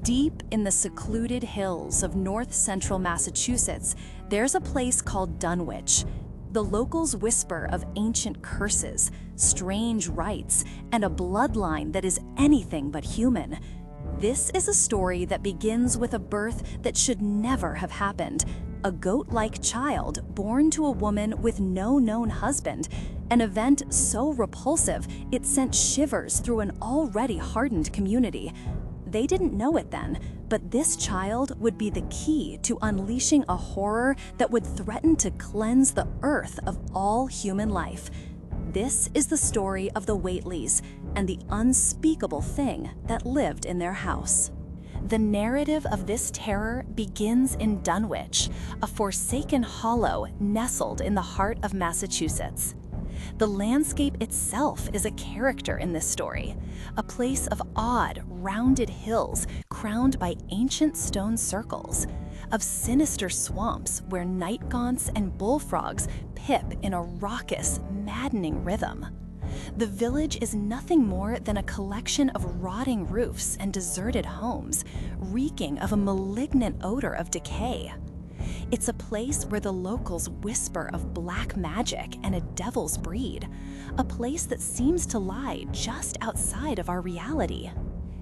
Deep in the secluded hills of north-central Massachusetts, there's a place called Dunwich. The locals whisper of ancient curses, strange rites, and a bloodline that is anything but human. This is a story that begins with a birth that should never have happened. A goat-like child born to a woman with no known husband, an event so repulsive it sent shivers through an already hardened community. They didn't know it then, but this child would be the key to unleashing a horror that would threaten to cleanse the earth of all human life. This is the story of the Whateleys and the unspeakable thing that lived in their house. The narrative of this terror begins in Dunwich, a forsaken hollow nestled in the heart of Massachusetts. The landscape itself is a character in this story, a place of odd, rounded hills crowned by ancient stone circles, of sinister swamps where night gaunts and bullfrogs pip in a raucous, maddening rhythm. The village is nothing more than a collection of rotting roofs and deserted homes, reeking of a malignant odor of decay. It's a place where the locals whisper of black magic and a devil's breed, a place that seems to lie just outside of our reality.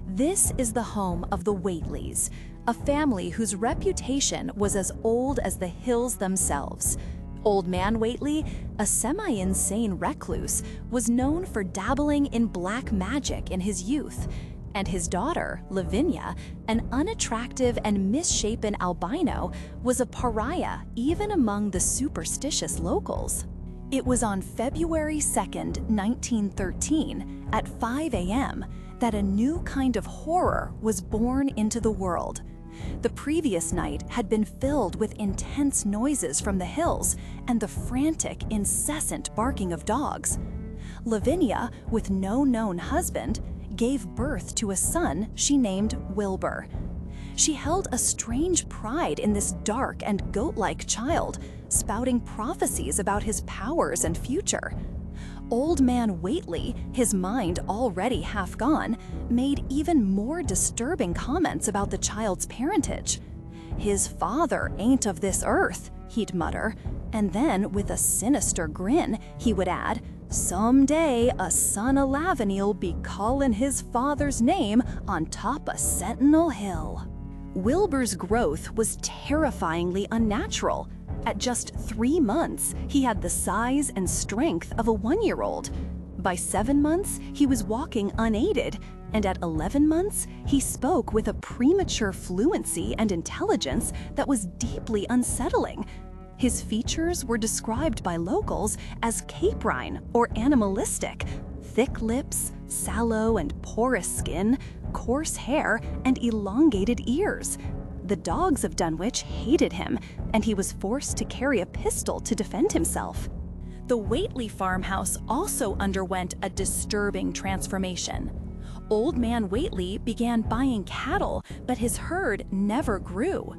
This is the home of the Whateleys, a family whose reputation was as old as the hills themselves. Old Man Whateley, a semi-insane recluse, was known for dabbling in black magic in his youth, and his daughter, Lavinia, an unattractive and misshapen albino, was a pariah even among the superstitious locals. It was on February 2nd, 1913, at 5 a.m., that a new kind of horror was born into the world. The previous night had been filled with intense noises from the hills and the frantic, incessant barking of dogs. Lavinia, with no known husband, gave birth to a son she named Wilbur. She held a strange pride in this dark and goat-like child, spouting prophecies about his powers and future. Old Man Whateley, his mind already half gone, made even more disturbing comments about the child's parentage. "His father ain't of this earth," he'd mutter, and then with a sinister grin, he would add, "Someday a son of Lavinie'll be callin' his father's name on top of Sentinel Hill." Wilbur's growth was terrifyingly unnatural. At just 3 months, he had the size and strength of a 1-year-old. By 7 months, he was walking unaided, and at 11 months, he spoke with a premature fluency and intelligence that was deeply unsettling. His features were described by locals as caprine or animalistic: thick lips, sallow and porous skin, coarse hair, and elongated ears. The dogs of Dunwich hated him, and he was forced to carry a pistol to defend himself. The Whateley farmhouse also underwent a disturbing transformation. Old Man Whateley began buying cattle, but his herd never grew.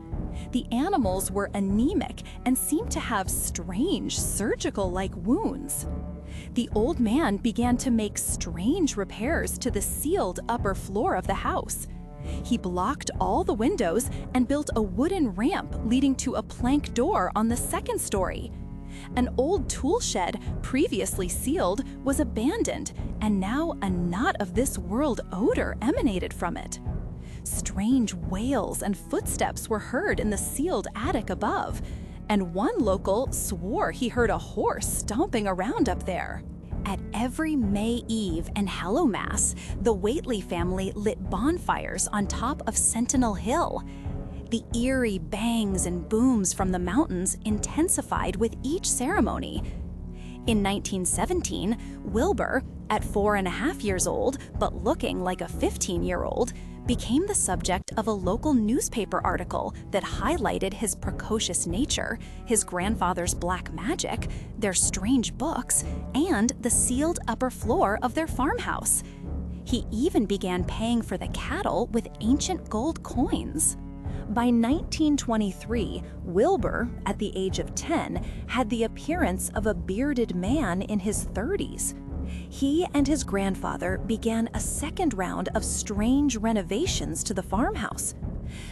The animals were anemic and seemed to have strange surgical-like wounds. The old man began to make strange repairs to the sealed upper floor of the house. He blocked all the windows and built a wooden ramp leading to a plank door on the 2nd story. An old tool shed, previously sealed, was abandoned, and now a not-of-this-world odor emanated from it. Strange wails and footsteps were heard in the sealed attic above, and one local swore he heard a horse stomping around up there. At every May Eve and Hallowmass, the Whateley family lit bonfires on top of Sentinel Hill. The eerie bangs and booms from the mountains intensified with each ceremony. In 1917, Wilbur, at 4.5 years old but looking like a 15-year-old, became the subject of a local newspaper article that highlighted his precocious nature, his grandfather's black magic, their strange books, and the sealed upper floor of their farmhouse. He even began paying for the cattle with ancient gold coins. By 1923, Wilbur, at the age of 10, had the appearance of a bearded man in his 30s. He and his grandfather began a second round of strange renovations to the farmhouse.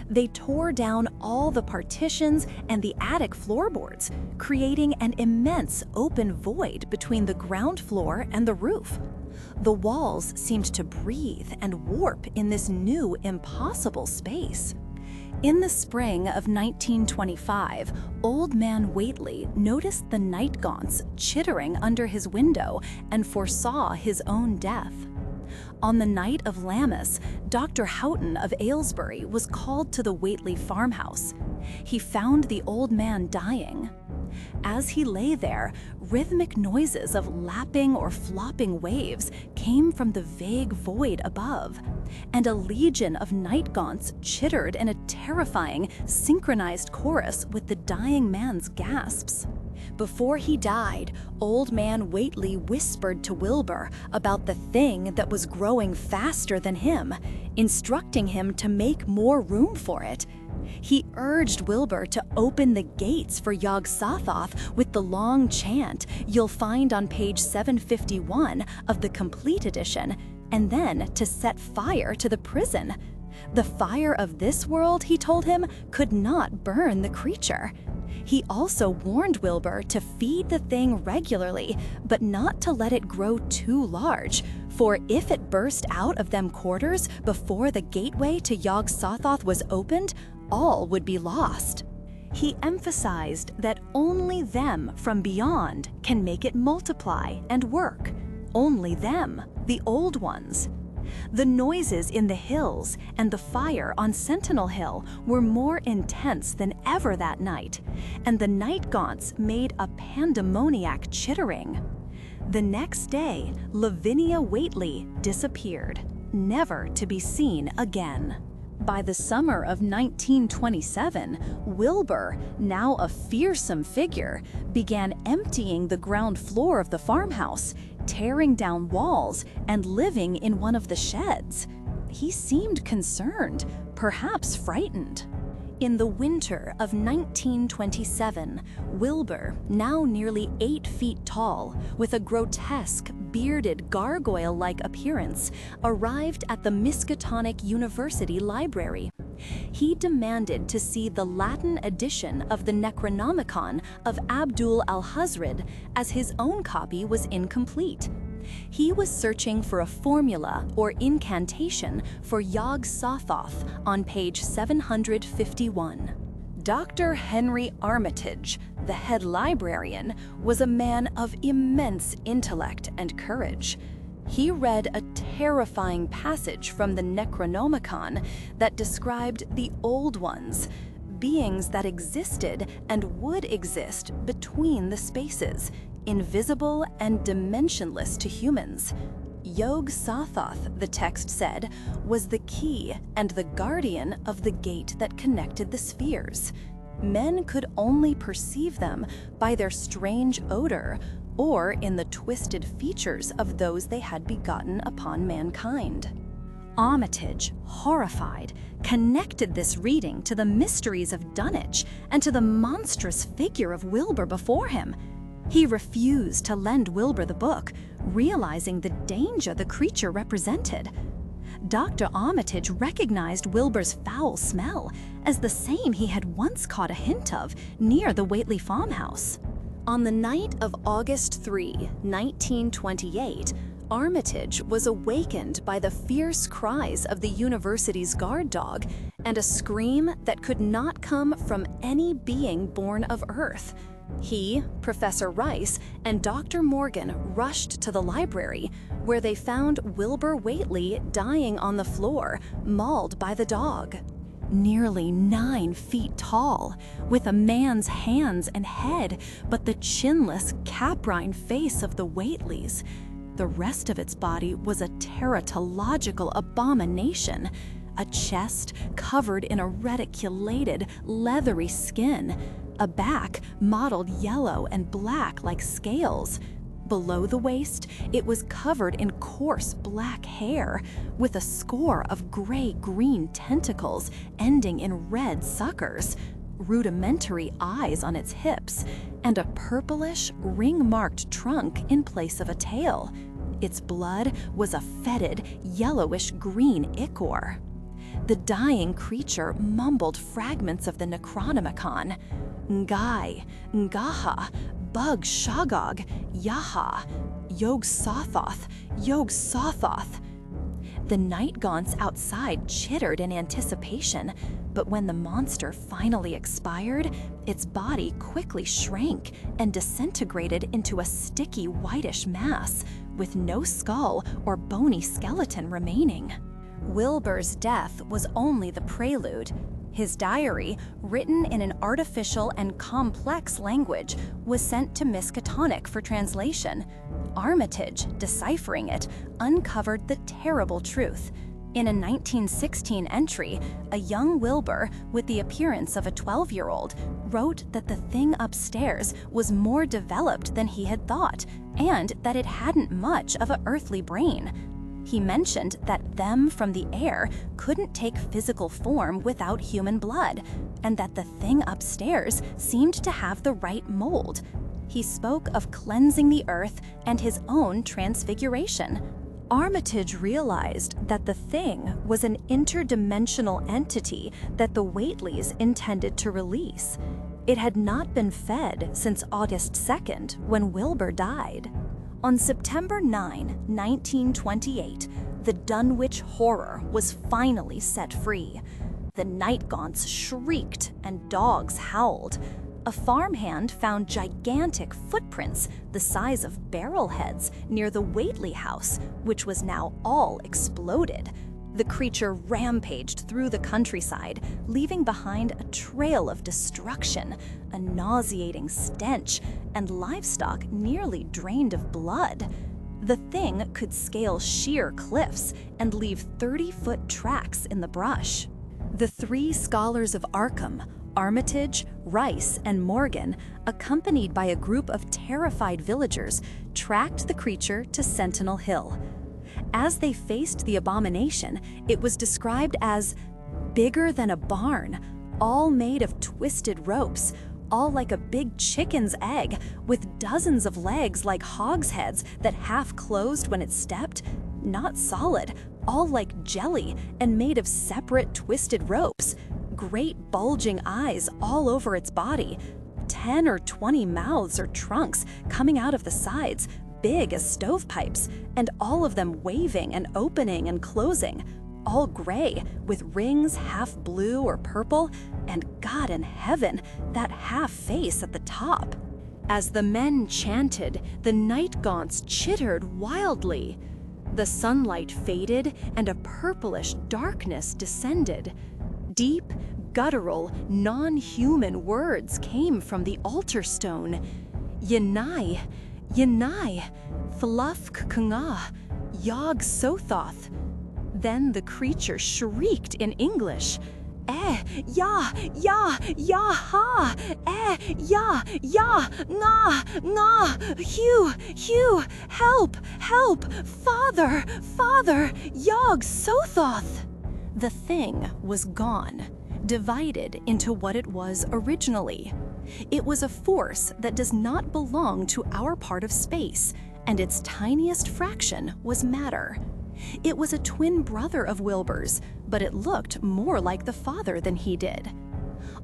They tore down all the partitions and the attic floorboards, creating an immense open void between the ground floor and the roof. The walls seemed to breathe and warp in this new, impossible space. In the spring of 1925, Old Man Whateley noticed the night gaunts chittering under his window and foresaw his own death. On the night of Lammas, Dr. Houghton of Aylesbury was called to the Whateley farmhouse. He found the old man dying. As he lay there, rhythmic noises of lapping or flopping waves came from the vague void above, and a legion of night gaunts chittered in a terrifying, synchronized chorus with the dying man's gasps. Before he died, Old Man Whateley whispered to Wilbur about the thing that was growing faster than him, instructing him to make more room for it. He urged Wilbur to open the gates for Yog-Sothoth with the long chant you'll find on page 751 of the complete edition, and then to set fire to the prison. The fire of this world, he told him, could not burn the creature. He also warned Wilbur to feed the thing regularly, but not to let it grow too large, for if it burst out of them quarters before the gateway to Yog-Sothoth was opened, all would be lost. He emphasized that only them from beyond can make it multiply and work. Only them, the old ones. The noises in the hills and the fire on Sentinel Hill were more intense than ever that night, and the night gaunts made a pandemoniac chittering. The next day, Lavinia Whateley disappeared, never to be seen again. By the summer of 1927, Wilbur, now a fearsome figure, began emptying the ground floor of the farmhouse, tearing down walls, and living in one of the sheds. He seemed concerned, perhaps frightened. In the winter of 1927, Wilbur, now nearly 8 feet tall, with a grotesque, bearded, gargoyle-like appearance, arrived at the Miskatonic University Library. He demanded to see the Latin edition of the Necronomicon of Abdul al-Hazred, as his own copy was incomplete. He was searching for a formula or incantation for Yog-Sothoth on page 751. Dr. Henry Armitage, the head librarian, was a man of immense intellect and courage. He read a terrifying passage from the Necronomicon that described the Old Ones, beings that existed and would exist between the spaces, invisible and dimensionless to humans. Yog-Sothoth, the text said, was the key and the guardian of the gate that connected the spheres. Men could only perceive them by their strange odor or in the twisted features of those they had begotten upon mankind. Armitage, horrified, connected this reading to the mysteries of Dunwich and to the monstrous figure of Wilbur before him. He refused to lend Wilbur the book, realizing the danger the creature represented. Dr. Armitage recognized Wilbur's foul smell as the same he had once caught a hint of near the Whateley farmhouse. On the night of August 3, 1928, Armitage was awakened by the fierce cries of the university's guard dog and a scream that could not come from any being born of Earth. He, Professor Rice, and Dr. Morgan rushed to the library, where they found Wilbur Whateley dying on the floor, mauled by the dog. Nearly 9 feet tall, with a man's hands and head, but the chinless, caprine face of the Whateleys. The rest of its body was a teratological abomination, a chest covered in a reticulated, leathery skin, a back mottled yellow and black like scales. Below the waist, it was covered in coarse black hair, with a score of gray-green tentacles ending in red suckers, rudimentary eyes on its hips, and a purplish, ring-marked trunk in place of a tail. Its blood was a fetid, yellowish-green ichor. The dying creature mumbled fragments of the Necronomicon. Ngai, Ngaha, Bug Shagog, Yaha, Yog Sothoth, Yog Sothoth. The night gaunts outside chittered in anticipation, but when the monster finally expired, its body quickly shrank and disintegrated into a sticky whitish mass, with no skull or bony skeleton remaining. Wilbur's death was only the prelude. His diary, written in an artificial and complex language, was sent to Miskatonic for translation. Armitage, deciphering it, uncovered the terrible truth. In a 1916 entry, a young Wilbur, with the appearance of a 12-year-old, wrote that the thing upstairs was more developed than he had thought, and that it hadn't much of an earthly brain. He mentioned that them from the air couldn't take physical form without human blood, and that the thing upstairs seemed to have the right mold. He spoke of cleansing the earth and his own transfiguration. Armitage realized that the thing was an interdimensional entity that the Whateleys intended to release. It had not been fed since August 2nd, when Wilbur died. On September 9, 1928, the Dunwich Horror was finally set free. The night gaunts shrieked and dogs howled. A farmhand found gigantic footprints the size of barrel heads near the Whateley house, which was now all exploded. The creature rampaged through the countryside, leaving behind a trail of destruction, a nauseating stench, and livestock nearly drained of blood. The thing could scale sheer cliffs and leave 30-foot tracks in the brush. The three scholars of Arkham, Armitage, Rice, and Morgan, accompanied by a group of terrified villagers, tracked the creature to Sentinel Hill. As they faced the abomination, it was described as bigger than a barn, all made of twisted ropes, all like a big chicken's egg, with dozens of legs like hogsheads that half closed when it stepped, not solid, all like jelly and made of separate twisted ropes, great bulging eyes all over its body, 10 or 20 mouths or trunks coming out of the sides, big as stovepipes, and all of them waving and opening and closing, all gray, with rings half blue or purple, and God in heaven, that half face at the top. As the men chanted, the night gaunts chittered wildly. The sunlight faded, and a purplish darkness descended. Deep, guttural, non-human words came from the altar stone. Yenai, Yenai, Flufk Kunga, Yog Sothoth. Then the creature shrieked in English, ya, ha, ya, nga, Hugh, help, father, Yog Sothoth. The thing was gone, divided into what it was originally. It was a force that does not belong to our part of space, and its tiniest fraction was matter. It was a twin brother of Wilbur's, but it looked more like the father than he did.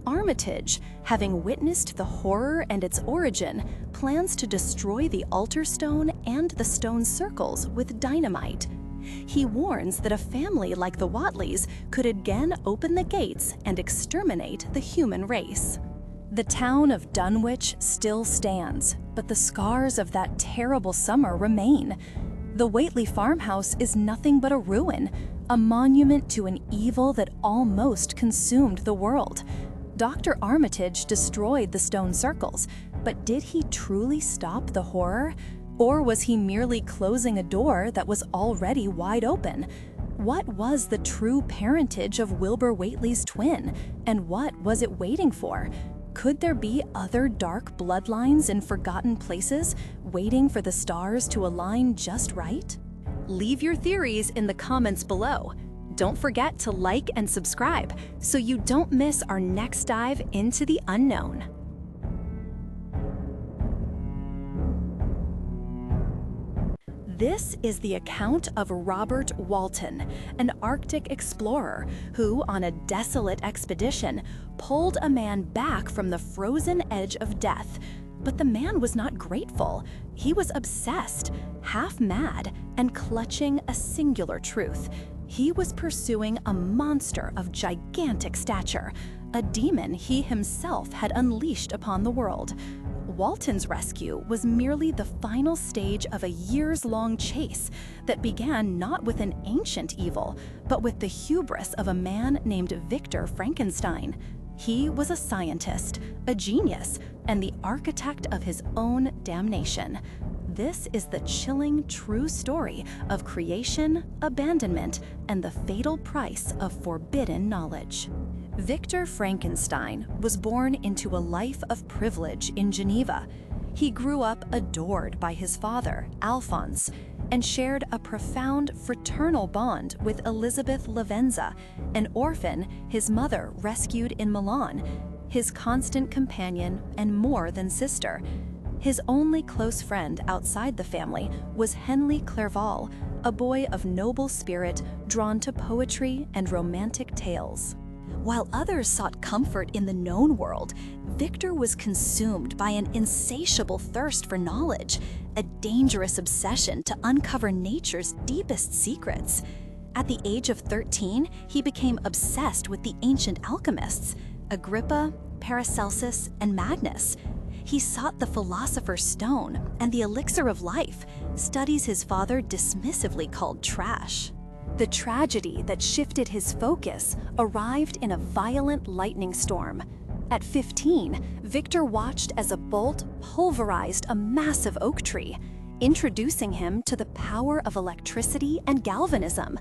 Armitage, having witnessed the horror and its origin, plans to destroy the altar stone and the stone circles with dynamite. He warns that a family like the Whateleys could again open the gates and exterminate the human race. The town of Dunwich still stands, but the scars of that terrible summer remain. The Whateley farmhouse is nothing but a ruin, a monument to an evil that almost consumed the world. Dr. Armitage destroyed the stone circles, but did he truly stop the horror? Or was he merely closing a door that was already wide open? What was the true parentage of Wilbur Whateley's twin, and what was it waiting for? Could there be other dark bloodlines in forgotten places, waiting for the stars to align just right? Leave your theories in the comments below. Don't forget to like and subscribe so you don't miss our next dive into the unknown. This is the account of Robert Walton, an Arctic explorer who, on a desolate expedition, pulled a man back from the frozen edge of death. But the man was not grateful. He was obsessed, half mad, and clutching a singular truth. He was pursuing a monster of gigantic stature, a demon he himself had unleashed upon the world. Walton's rescue was merely the final stage of a years-long chase that began not with an ancient evil, but with the hubris of a man named Victor Frankenstein. He was a scientist, a genius, and the architect of his own damnation. This is the chilling, true story of creation, abandonment, and the fatal price of forbidden knowledge. Victor Frankenstein was born into a life of privilege in Geneva. He grew up adored by his father, Alphonse, and shared a profound fraternal bond with Elizabeth Lavenza, an orphan his mother rescued in Milan, his constant companion and more than sister. His only close friend outside the family was Henry Clerval, a boy of noble spirit drawn to poetry and romantic tales. While others sought comfort in the known world, Victor was consumed by an insatiable thirst for knowledge, a dangerous obsession to uncover nature's deepest secrets. At the age of 13, he became obsessed with the ancient alchemists, Agrippa, Paracelsus, and Magnus. He sought the philosopher's stone and the elixir of life, studies his father dismissively called trash. The tragedy that shifted his focus arrived in a violent lightning storm. At 15, Victor watched as a bolt pulverized a massive oak tree, introducing him to the power of electricity and galvanism.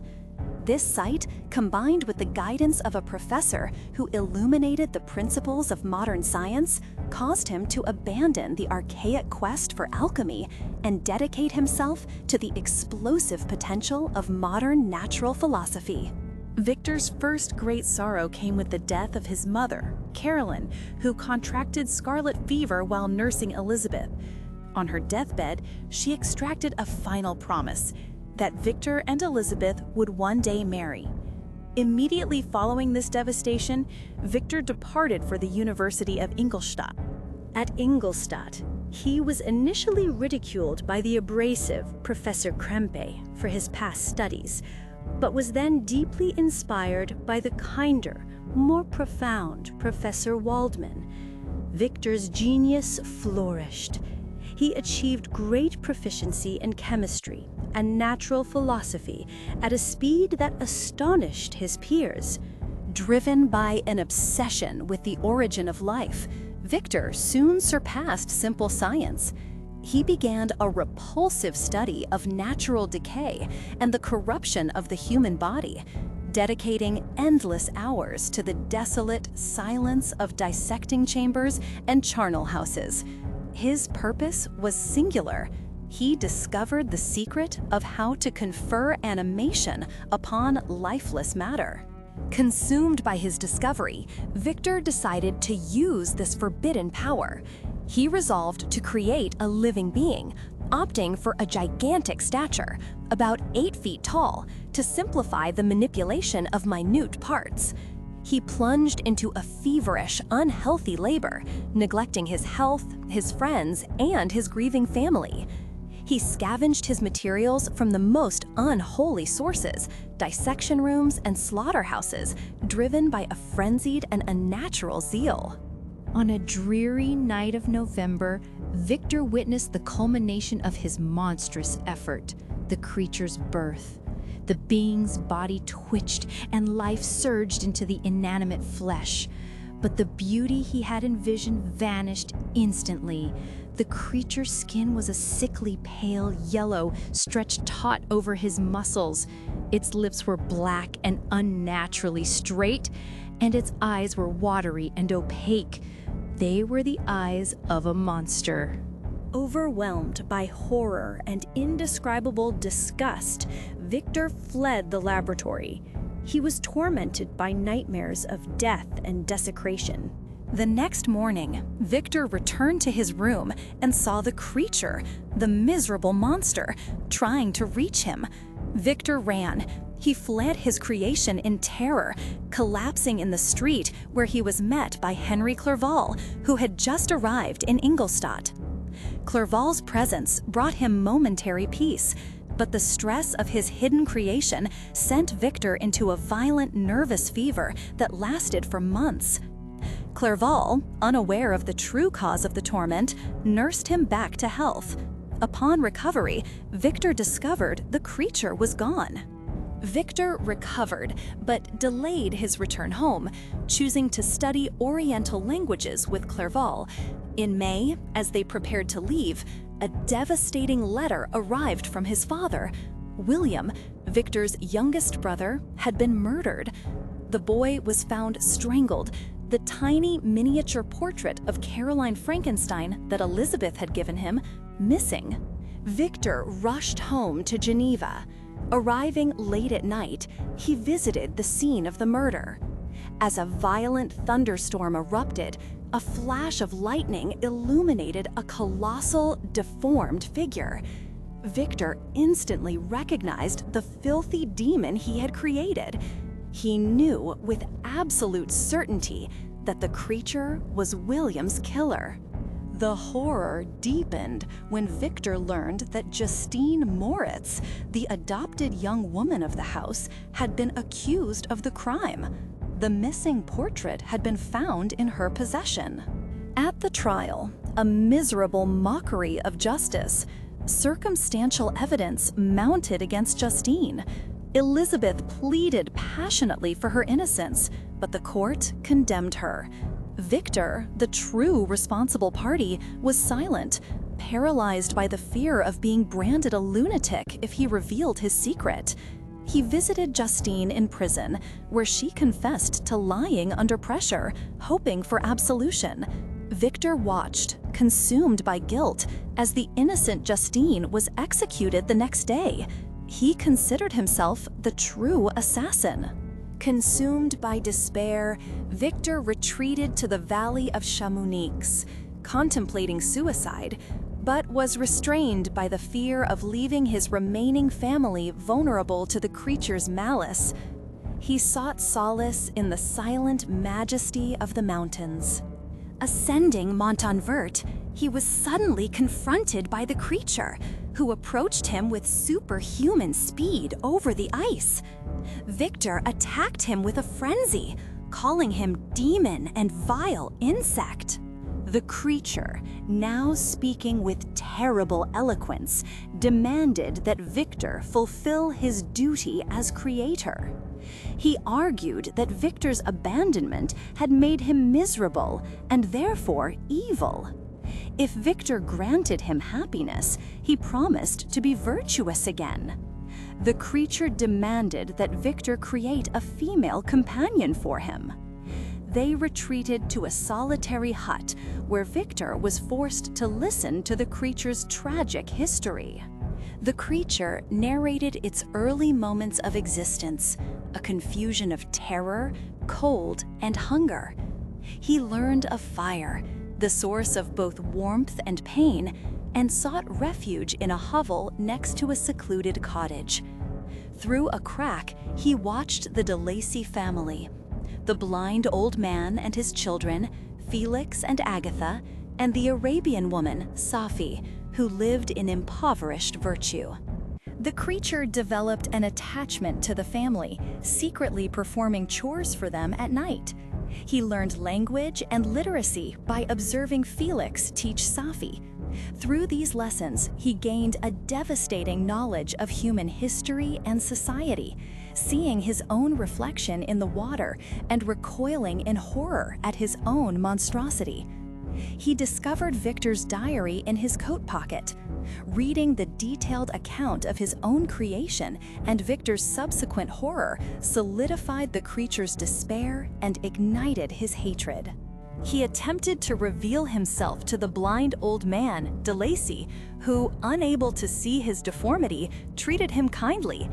This sight, combined with the guidance of a professor who illuminated the principles of modern science, caused him to abandon the archaic quest for alchemy and dedicate himself to the explosive potential of modern natural philosophy. Victor's first great sorrow came with the death of his mother, Carolyn, who contracted scarlet fever while nursing Elizabeth. On her deathbed, she extracted a final promise that Victor and Elizabeth would one day marry. Immediately following this devastation, Victor departed for the University of Ingolstadt. At Ingolstadt, he was initially ridiculed by the abrasive Professor Krempe for his past studies, but was then deeply inspired by the kinder, more profound Professor Waldman. Victor's genius flourished. He achieved great proficiency in chemistry and natural philosophy at a speed that astonished his peers. Driven by an obsession with the origin of life, Victor soon surpassed simple science. He began a repulsive study of natural decay and the corruption of the human body, dedicating endless hours to the desolate silence of dissecting chambers and charnel houses. His purpose was singular. He discovered the secret of how to confer animation upon lifeless matter. Consumed by his discovery, Victor decided to use this forbidden power. He resolved to create a living being, opting for a gigantic stature, about 8 feet tall, to simplify the manipulation of minute parts. He plunged into a feverish, unhealthy labor, neglecting his health, his friends, and his grieving family. He scavenged his materials from the most unholy sources, dissection rooms and slaughterhouses, driven by a frenzied and unnatural zeal. On a dreary night of November, Victor witnessed the culmination of his monstrous effort, the creature's birth. The being's body twitched and life surged into the inanimate flesh. But the beauty he had envisioned vanished instantly. The creature's skin was a sickly pale yellow, stretched taut over his muscles. Its lips were black and unnaturally straight, and its eyes were watery and opaque. They were the eyes of a monster. Overwhelmed by horror and indescribable disgust, Victor fled the laboratory. He was tormented by nightmares of death and desecration. The next morning, Victor returned to his room and saw the creature, the miserable monster, trying to reach him. Victor ran. He fled his creation in terror, collapsing in the street where he was met by Henry Clerval, who had just arrived in Ingolstadt. Clerval's presence brought him momentary peace, but the stress of his hidden creation sent Victor into a violent nervous fever that lasted for months. Clerval, unaware of the true cause of the torment, nursed him back to health. Upon recovery, Victor discovered the creature was gone. Victor recovered, but delayed his return home, choosing to study Oriental languages with Clerval. In May, as they prepared to leave, a devastating letter arrived from his father. William, Victor's youngest brother, had been murdered. The boy was found strangled, the tiny miniature portrait of Caroline Frankenstein that Elizabeth had given him missing. Victor rushed home to Geneva. Arriving late at night, he visited the scene of the murder. As a violent thunderstorm erupted, a flash of lightning illuminated a colossal, deformed figure. Victor instantly recognized the filthy demon he had created. He knew with absolute certainty that the creature was William's killer. The horror deepened when Victor learned that Justine Moritz, the adopted young woman of the house, had been accused of the crime. The missing portrait had been found in her possession. At the trial, a miserable mockery of justice, circumstantial evidence mounted against Justine. Elizabeth pleaded passionately for her innocence, but the court condemned her. Victor, the true responsible party, was silent, paralyzed by the fear of being branded a lunatic if he revealed his secret. He visited Justine in prison, where she confessed to lying under pressure, hoping for absolution. Victor watched, consumed by guilt, as the innocent Justine was executed the next day. He considered himself the true assassin. Consumed by despair, Victor retreated to the valley of Chamonix, contemplating suicide, but was restrained by the fear of leaving his remaining family vulnerable to the creature's malice. He sought solace in the silent majesty of the mountains. Ascending Montanvert, he was suddenly confronted by the creature, who approached him with superhuman speed over the ice. Victor attacked him with a frenzy, calling him demon and vile insect. The creature, now speaking with terrible eloquence, demanded that Victor fulfill his duty as creator. He argued that Victor's abandonment had made him miserable and therefore evil. If Victor granted him happiness, he promised to be virtuous again. The creature demanded that Victor create a female companion for him. They retreated to a solitary hut where Victor was forced to listen to the creature's tragic history. The creature narrated its early moments of existence, a confusion of terror, cold, and hunger. He learned of fire, the source of both warmth and pain, and sought refuge in a hovel next to a secluded cottage. Through a crack, he watched the de Lacy family, the blind old man and his children, Felix and Agatha, and the Arabian woman, Safi, who lived in impoverished virtue. The creature developed an attachment to the family, secretly performing chores for them at night. He learned language and literacy by observing Felix teach Safi. Through these lessons, he gained a devastating knowledge of human history and society, seeing his own reflection in the water and recoiling in horror at his own monstrosity. He discovered Victor's diary in his coat pocket. Reading the detailed account of his own creation and Victor's subsequent horror solidified the creature's despair and ignited his hatred. He attempted to reveal himself to the blind old man, de Lacy, who, unable to see his deformity, treated him kindly.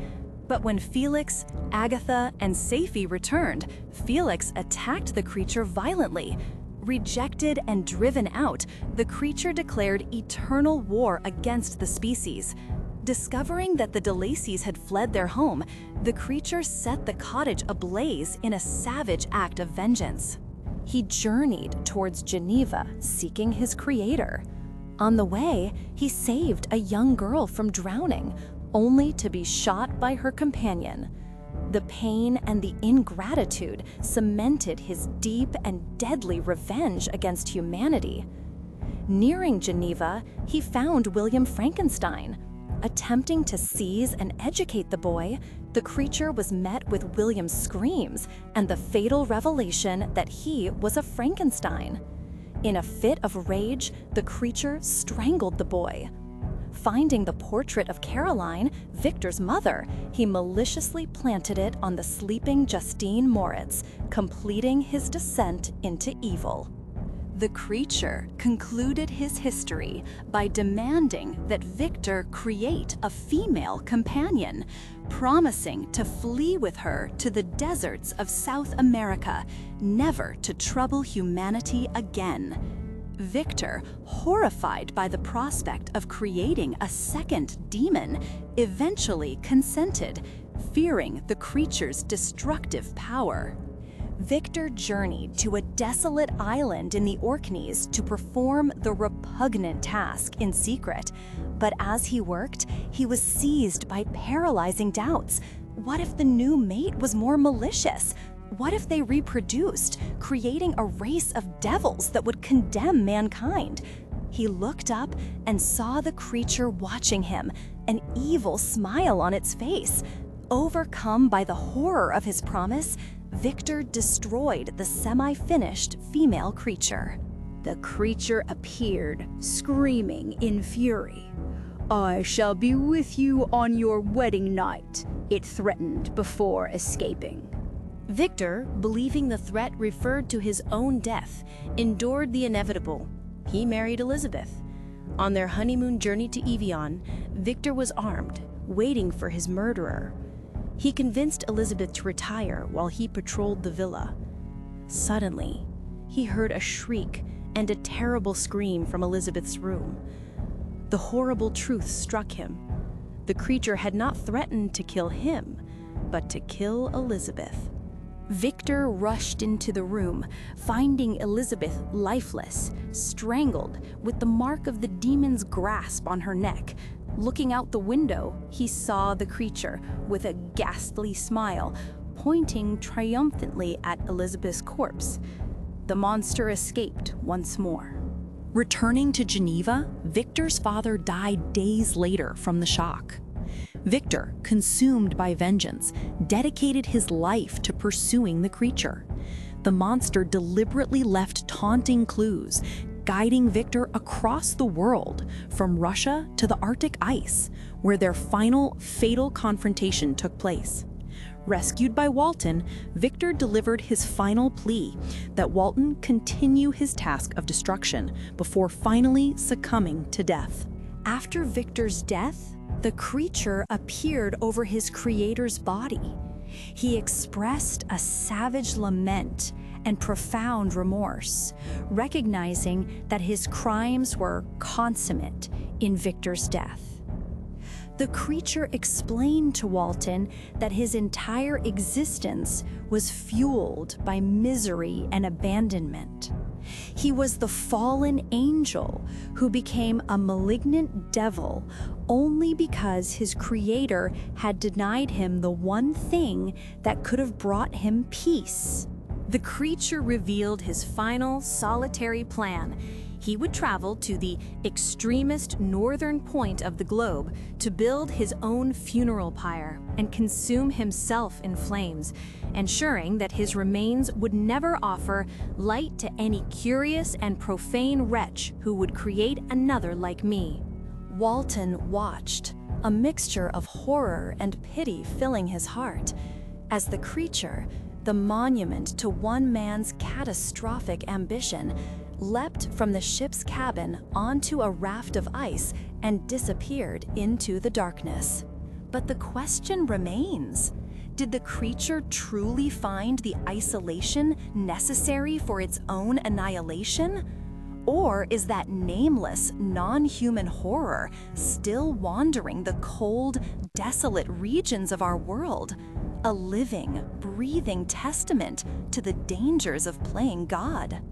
But when Felix, Agatha, and Safi returned, Felix attacked the creature violently. Rejected and driven out, the creature declared eternal war against the species. Discovering that the de Lacys had fled their home, the creature set the cottage ablaze in a savage act of vengeance. He journeyed towards Geneva, seeking his creator. On the way, he saved a young girl from drowning, only to be shot by her companion. The pain and the ingratitude cemented his deep and deadly revenge against humanity. Nearing Geneva, he found William Frankenstein. Attempting to seize and educate the boy, the creature was met with William's screams and the fatal revelation that he was a Frankenstein. In a fit of rage, the creature strangled the boy. Finding the portrait of Caroline, Victor's mother, he maliciously planted it on the sleeping Justine Moritz, completing his descent into evil. The creature concluded his history by demanding that Victor create a female companion, promising to flee with her to the deserts of South America, never to trouble humanity again. Victor, horrified by the prospect of creating a second demon, eventually consented, fearing the creature's destructive power. Victor journeyed to a desolate island in the Orkneys to perform the repugnant task in secret. But as he worked, he was seized by paralyzing doubts. What if the new mate was more malicious? What if they reproduced, creating a race of devils that would condemn mankind? He looked up and saw the creature watching him, an evil smile on its face. Overcome by the horror of his promise, Victor destroyed the semi-finished female creature. The creature appeared, screaming in fury. "I shall be with you on your wedding night," it threatened before escaping. Victor, believing the threat referred to his own death, endured the inevitable. He married Elizabeth. On their honeymoon journey to Evian, Victor was armed, waiting for his murderer. He convinced Elizabeth to retire while he patrolled the villa. Suddenly, he heard a shriek and a terrible scream from Elizabeth's room. The horrible truth struck him. The creature had not threatened to kill him, but to kill Elizabeth. Victor rushed into the room, finding Elizabeth lifeless, strangled, with the mark of the demon's grasp on her neck. Looking out the window, he saw the creature, with a ghastly smile, pointing triumphantly at Elizabeth's corpse. The monster escaped once more. Returning to Geneva, Victor's father died days later from the shock. Victor, consumed by vengeance, dedicated his life to pursuing the creature. The monster deliberately left taunting clues, guiding Victor across the world, from Russia to the Arctic ice, where their final fatal confrontation took place. Rescued by Walton, Victor delivered his final plea that Walton continue his task of destruction before finally succumbing to death. After Victor's death, the creature appeared over his creator's body. He expressed a savage lament and profound remorse, recognizing that his crimes were consummate in Victor's death. The creature explained to Walton that his entire existence was fueled by misery and abandonment. He was the fallen angel who became a malignant devil only because his creator had denied him the one thing that could have brought him peace. The creature revealed his final solitary plan. He would travel to the extremist northern point of the globe to build his own funeral pyre and consume himself in flames, ensuring that his remains would never offer light to any curious and profane wretch who would create another like me. Walton watched, a mixture of horror and pity filling his heart, as the creature, the monument to one man's catastrophic ambition, leapt from the ship's cabin onto a raft of ice and disappeared into the darkness. But the question remains, Did the creature truly find the isolation necessary for its own annihilation? Or is that nameless, non-human horror still wandering the cold, desolate regions of our world? A living, breathing testament to the dangers of playing God.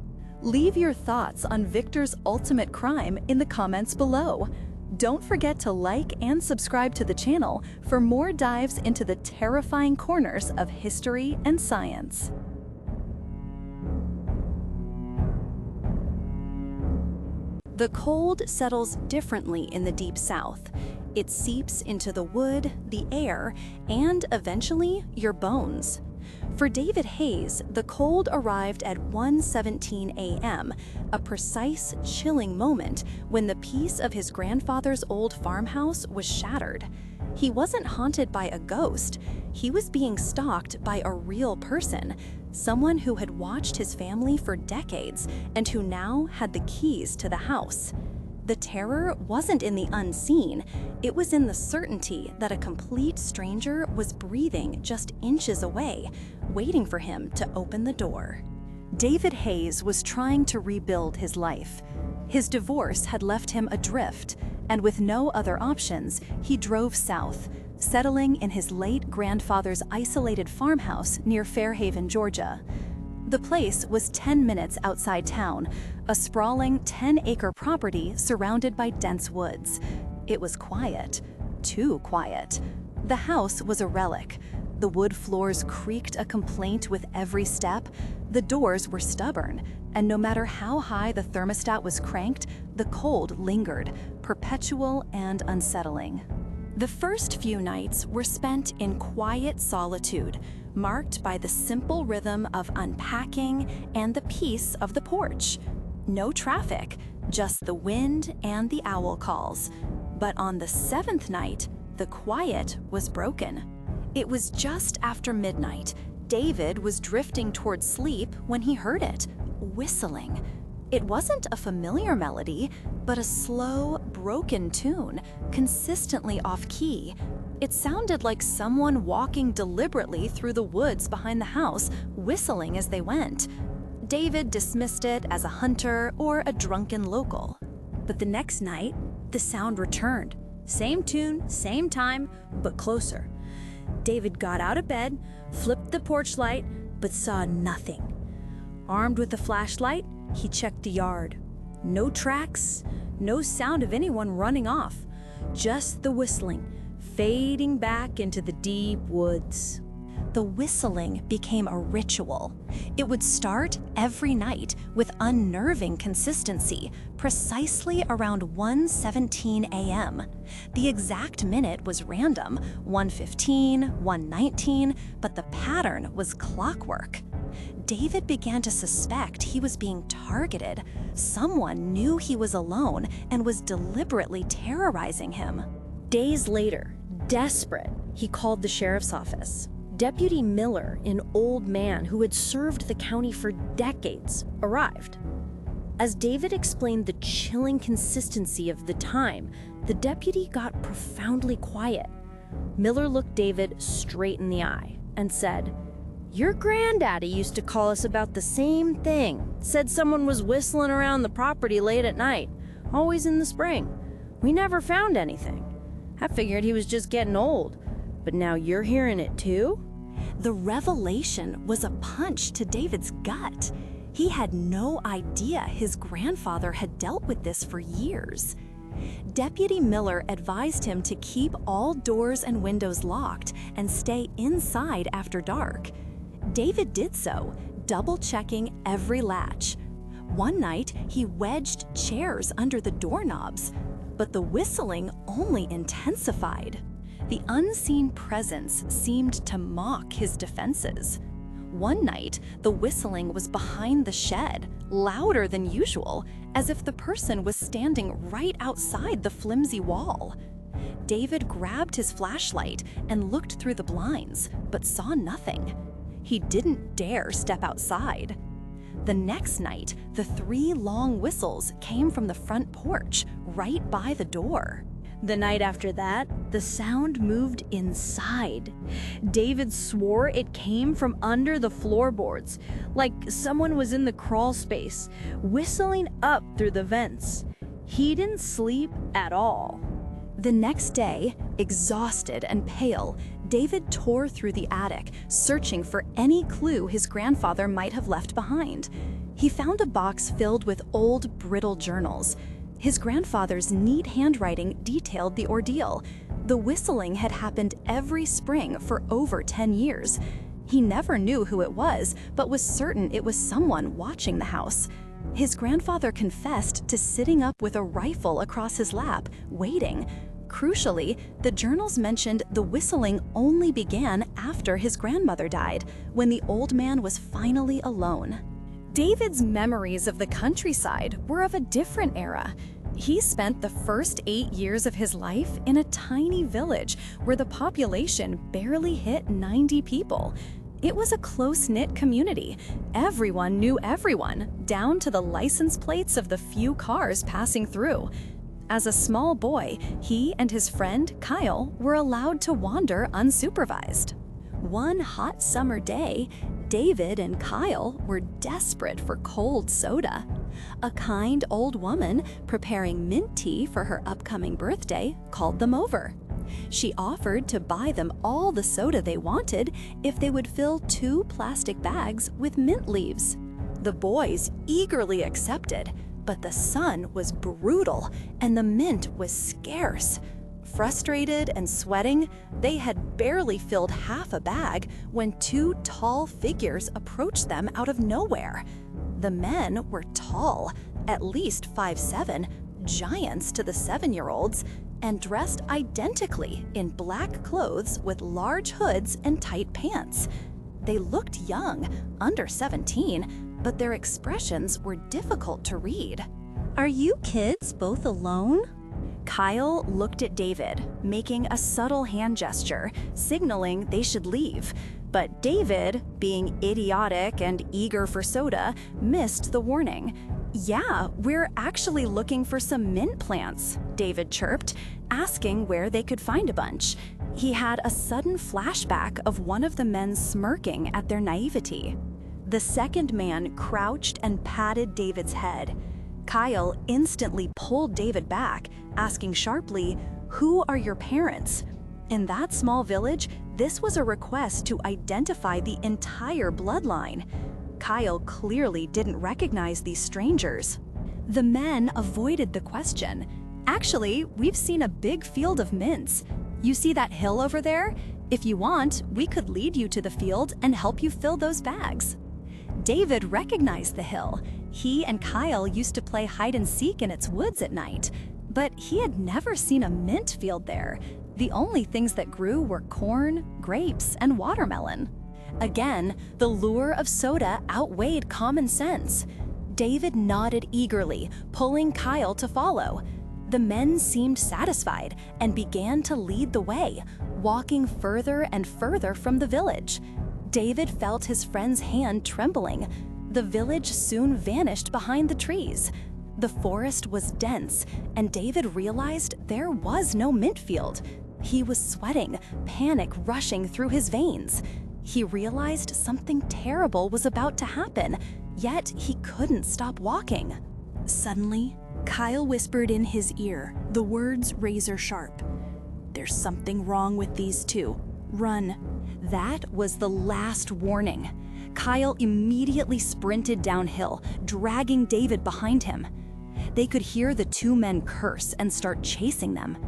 Leave your thoughts on Victor's ultimate crime in the comments below. Don't forget to like and subscribe to the channel for more dives into the terrifying corners of history and science. The cold settles differently in the Deep South. It seeps into the wood, the air, and eventually your bones. For David Hayes, the cold arrived at 1:17 a.m., a precise, chilling moment when the peace of his grandfather's old farmhouse was shattered. He wasn't haunted by a ghost. He was being stalked by a real person, someone who had watched his family for decades and who now had the keys to the house. The terror wasn't in the unseen, it was in the certainty that a complete stranger was breathing just inches away, waiting for him to open the door. David Hayes was trying to rebuild his life. His divorce had left him adrift, and with no other options, he drove south, settling in his late grandfather's isolated farmhouse near Fairhaven, Georgia. The place was 10 minutes outside town, a sprawling 10-acre property surrounded by dense woods. It was quiet, too quiet. The house was a relic. The wood floors creaked a complaint with every step. The doors were stubborn, and no matter how high the thermostat was cranked, the cold lingered, perpetual and unsettling. The first few nights were spent in quiet solitude, marked by the simple rhythm of unpacking and the peace of the porch. No traffic, just the wind and the owl calls. But on the 7th night, the quiet was broken. It was just after midnight. David was drifting toward sleep when he heard it, whistling. It wasn't a familiar melody, but a slow, broken tune, consistently off-key. It sounded like someone walking deliberately through the woods behind the house, whistling as they went. David dismissed it as a hunter or a drunken local. But the next night, the sound returned. Same tune, same time, but closer. David got out of bed, flipped the porch light, but saw nothing. Armed with a flashlight, he checked the yard. No tracks, no sound of anyone running off, just the whistling, fading back into the deep woods. The whistling became a ritual. It would start every night with unnerving consistency, precisely around 1:17 a.m. The exact minute was random, 1:15, 1:19, but the pattern was clockwork. David began to suspect he was being targeted. Someone knew he was alone and was deliberately terrorizing him. Days later, desperate, he called the sheriff's office. Deputy Miller, an old man who had served the county for decades, arrived. As David explained the chilling consistency of the time, the deputy got profoundly quiet. Miller looked David straight in the eye and said, "Your granddaddy used to call us about the same thing. Said someone was whistling around the property late at night, always in the spring. We never found anything. I figured he was just getting old, but now you're hearing it too?" The revelation was a punch to David's gut. He had no idea his grandfather had dealt with this for years. Deputy Miller advised him to keep all doors and windows locked and stay inside after dark. David did so, double-checking every latch. One night, he wedged chairs under the doorknobs, but the whistling only intensified. The unseen presence seemed to mock his defenses. One night, the whistling was behind the shed, louder than usual, as if the person was standing right outside the flimsy wall. David grabbed his flashlight and looked through the blinds, but saw nothing. He didn't dare step outside. The next night, the 3 long whistles came from the front porch, right by the door. The night after that, the sound moved inside. David swore it came from under the floorboards, like someone was in the crawl space, whistling up through the vents. He didn't sleep at all. The next day, exhausted and pale, David tore through the attic, searching for any clue his grandfather might have left behind. He found a box filled with old, brittle journals. His grandfather's neat handwriting detailed the ordeal. The whistling had happened every spring for over 10 years. He never knew who it was, but was certain it was someone watching the house. His grandfather confessed to sitting up with a rifle across his lap, waiting. Crucially, the journals mentioned the whistling only began after his grandmother died, when the old man was finally alone. David's memories of the countryside were of a different era. He spent the first 8 years of his life in a tiny village where the population barely hit 90 people. It was a close-knit community. Everyone knew everyone, down to the license plates of the few cars passing through. As a small boy, he and his friend Kyle were allowed to wander unsupervised. One hot summer day, David and Kyle were desperate for cold soda. A kind old woman preparing mint tea for her upcoming birthday called them over. She offered to buy them all the soda they wanted if they would fill 2 plastic bags with mint leaves. The boys eagerly accepted, but the sun was brutal and the mint was scarce. Frustrated and sweating, they had barely filled half a bag when 2 tall figures approached them out of nowhere. The men were tall, at least 5'7", giants to the 7-year-olds, and dressed identically in black clothes with large hoods and tight pants. They looked young, under 17, but their expressions were difficult to read. "Are you kids both alone?" Kyle looked at David, making a subtle hand gesture, signaling they should leave. But David, being idiotic and eager for soda, missed the warning. "Yeah, we're actually looking for some mint plants," David chirped, asking where they could find a bunch. He had a sudden flashback of one of the men smirking at their naivety. The second man crouched and patted David's head. Kyle instantly pulled David back, asking sharply, "Who are your parents?" In that small village, this was a request to identify the entire bloodline. Kyle clearly didn't recognize these strangers. The men avoided the question. "Actually, we've seen a big field of mints. You see that hill over there? If you want, we could lead you to the field and help you fill those bags." David recognized the hill. He and Kyle used to play hide and seek in its woods at night, but he had never seen a mint field there. The only things that grew were corn, grapes, and watermelon. Again, the lure of soda outweighed common sense. David nodded eagerly, pulling Kyle to follow. The men seemed satisfied and began to lead the way, walking further and further from the village. David felt his friend's hand trembling. The village soon vanished behind the trees. The forest was dense, and David realized there was no mint field. He was sweating, panic rushing through his veins. He realized something terrible was about to happen, yet he couldn't stop walking. Suddenly, Kyle whispered in his ear, the words razor sharp. "There's something wrong with these 2. Run." That was the last warning. Kyle immediately sprinted downhill, dragging David behind him. They could hear the 2 men curse and start chasing them.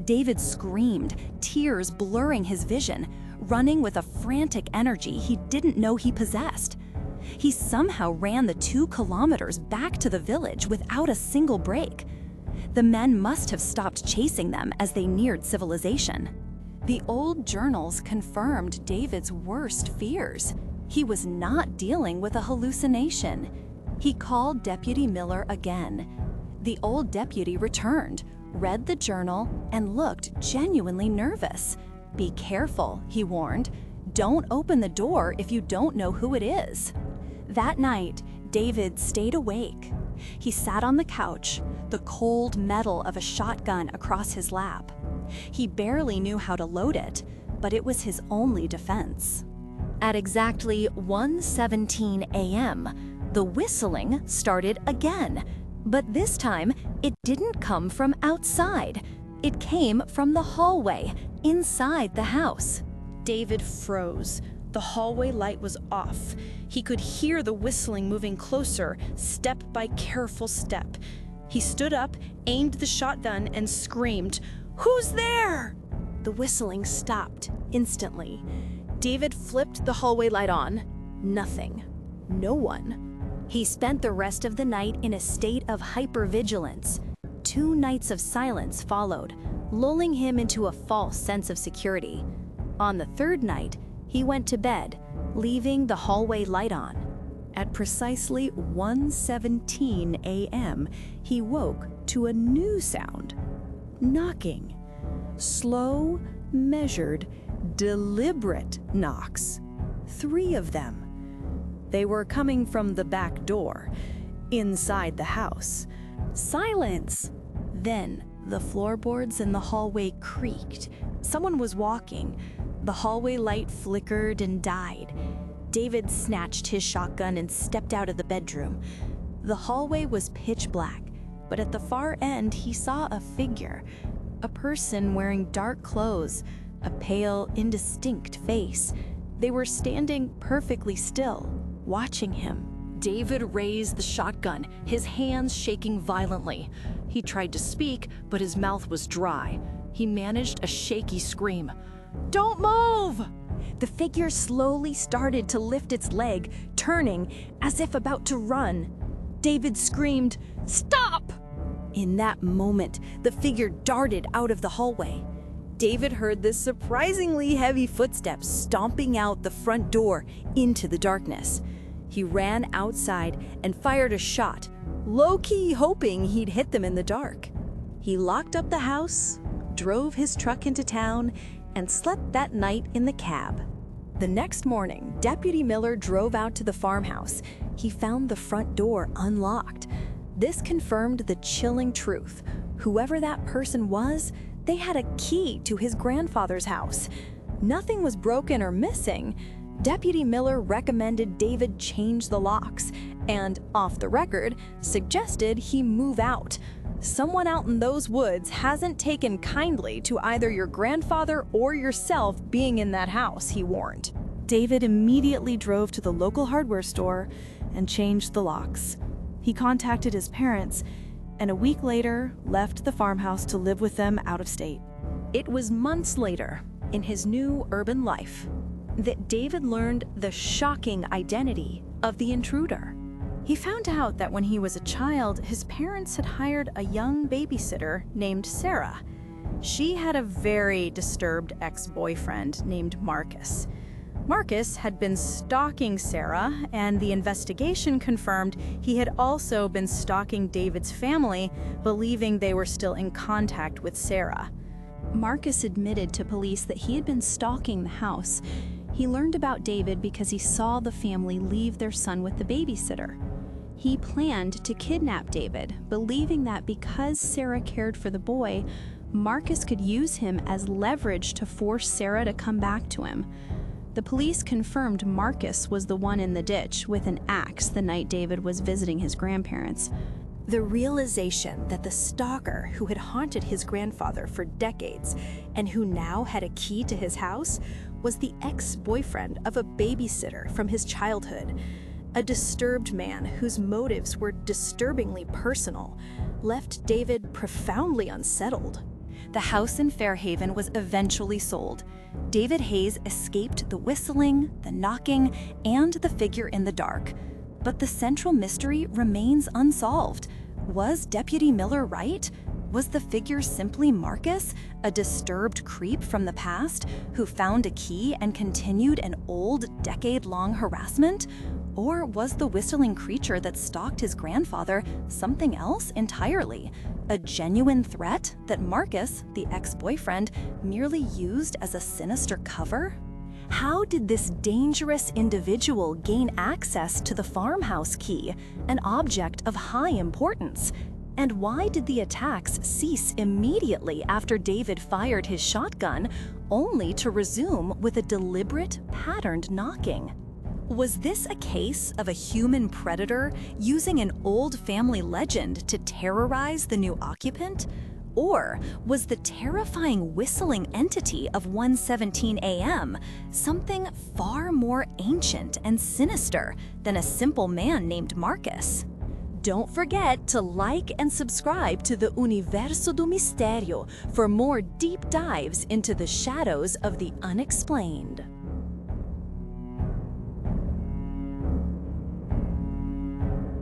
David screamed, tears blurring his vision, running with a frantic energy he didn't know he possessed. He somehow ran the 2 kilometers back to the village without a single break. The men must have stopped chasing them as they neared civilization. The old journals confirmed David's worst fears. He was not dealing with a hallucination. He called Deputy Miller again. The old deputy returned, read the journal, and looked genuinely nervous. "Be careful," he warned. "Don't open the door if you don't know who it is." That night, David stayed awake. He sat on the couch, the cold metal of a shotgun across his lap. He barely knew how to load it, but it was his only defense. At exactly 1:17 a.m., the whistling started again, but this time it didn't come from outside. It came from the hallway, inside the house. David froze. The hallway light was off. He could hear the whistling moving closer, step by careful step. He stood up, aimed the shotgun, and screamed, "Who's there?" The whistling stopped instantly. David flipped the hallway light on. Nothing. No one. He spent the rest of the night in a state of hypervigilance. 2 nights of silence followed, lulling him into a false sense of security. On the 3rd night, he went to bed, leaving the hallway light on. At precisely 1:17 a.m., he woke to a new sound. Knocking. Slow, measured, deliberate knocks. 3 of them. They were coming from the back door, inside the house. Silence! Then the floorboards in the hallway creaked. Someone was walking. The hallway light flickered and died. David snatched his shotgun and stepped out of the bedroom. The hallway was pitch black, but at the far end he saw a figure. A person wearing dark clothes, a pale, indistinct face. They were standing perfectly still, watching him. David raised the shotgun, his hands shaking violently. He tried to speak, but his mouth was dry. He managed a shaky scream. "Don't move!" The figure slowly started to lift its leg, turning as if about to run. David screamed, "Stop!" In that moment, the figure darted out of the hallway. David heard the surprisingly heavy footsteps stomping out the front door into the darkness. He ran outside and fired a shot, low-key hoping he'd hit them in the dark. He locked up the house, drove his truck into town, and slept that night in the cab. The next morning, Deputy Miller drove out to the farmhouse. He found the front door unlocked. This confirmed the chilling truth. Whoever that person was, they had a key to his grandfather's house. Nothing was broken or missing. Deputy Miller recommended David change the locks and, off the record, suggested he move out. Someone out in those woods hasn't taken kindly to either your grandfather or yourself being in that house, he warned. David immediately drove to the local hardware store and changed the locks. He contacted his parents and a week later left the farmhouse to live with them out of state. It was months later, in his new urban life, that David learned the shocking identity of the intruder. He found out that when he was a child, his parents had hired a young babysitter named Sarah. She had a very disturbed ex-boyfriend named Marcus. Marcus had been stalking Sarah, and the investigation confirmed he had also been stalking David's family, believing they were still in contact with Sarah. Marcus admitted to police that he had been stalking the house. He learned about David because he saw the family leave their son with the babysitter. He planned to kidnap David, believing that because Sarah cared for the boy, Marcus could use him as leverage to force Sarah to come back to him. The police confirmed Marcus was the one in the ditch with an axe the night David was visiting his grandparents. The realization that the stalker who had haunted his grandfather for decades and who now had a key to his house was the ex-boyfriend of a babysitter from his childhood. A disturbed man whose motives were disturbingly personal left David profoundly unsettled. The house in Fairhaven was eventually sold. David Hayes escaped the whistling, the knocking, and the figure in the dark. But the central mystery remains unsolved. Was Deputy Miller right? Was the figure simply Marcus, a disturbed creep from the past who found a key and continued an old, decade-long harassment? Or was the whistling creature that stalked his grandfather something else entirely? A genuine threat that Marcus, the ex-boyfriend, merely used as a sinister cover? How did this dangerous individual gain access to the farmhouse key, an object of high importance? And why did the attacks cease immediately after David fired his shotgun, only to resume with a deliberate, patterned knocking? Was this a case of a human predator using an old family legend to terrorize the new occupant? Or was the terrifying whistling entity of 1:17 a.m. something far more ancient and sinister than a simple man named Marcus? Don't forget to like and subscribe to the Universo do Mistério for more deep dives into the shadows of the unexplained.